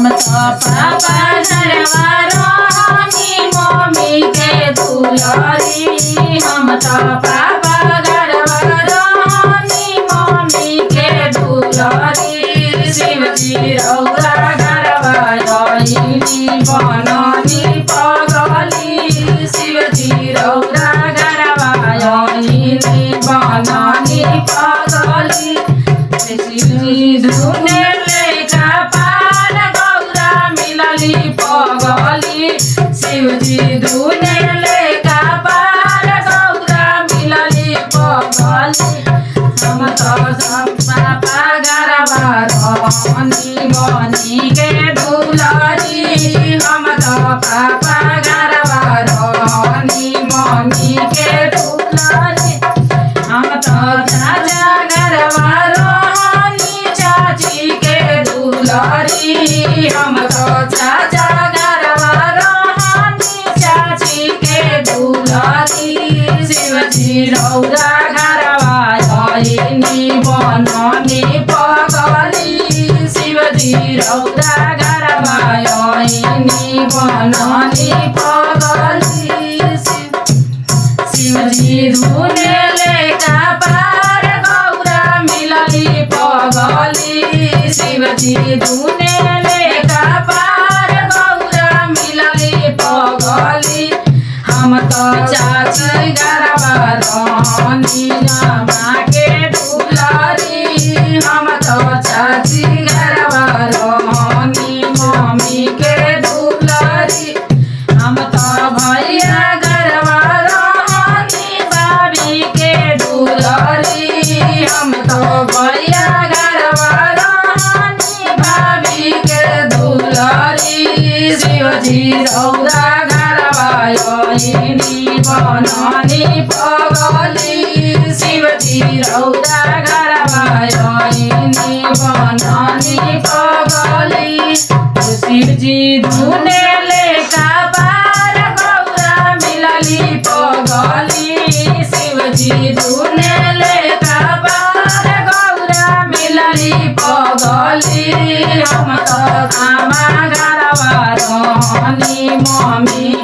हम तो पापा घरवा रहनी मम्मी के दुलारी। हम तो पापा घरवा रहनी मम्मी के दुलारी। शिवजी रौरा घरवा आइनी बननी पगली। शिवजी रौरा घरवा आइनी बननी पगली। शिवजी धुने लेका पार गौरा मिलली पगली। शिवजी धुने लेका पार गौरा मिलली पगली। हम तो पापा घरवा रहनी बनी के दुलारी। हम तो पापा घरवा रहनी मम्मी के दुलारी। हम तो चाचा घरवा रहनी चाची के दुलारी। हम तो चाचा घरवा रहनी चाची के दुलारी। शिवजी रौरा घरवा आइनी बननी पगली। शिवजी रौरा घरवा आइनी बननी पगली। शिवजी धुने लेका पार गौरा मिलली पगली। शिवजी धुने लेका पार गौरा मिलली पगली। हम तो चाची घरवा रहनी नमा के दुलारी। हम तो चाची घरवा रहनी मम्मी के दुलारी। हम तो भैया घरवा रहनी भाभी के दुलारी। हम तो भैया घरवा रहनी भाभी के दुलारी। शिवजी रौरा घरवा आइनी बननी पगली। शिवजी रौरा घरवा आइनी बननी पगली। शिवजी धुने लेका पार गौरा मिलली पगली। शिवजी धुने लेका पार गौरा मिलली पगली। हम तो आमा घरवा रहनी मम्मी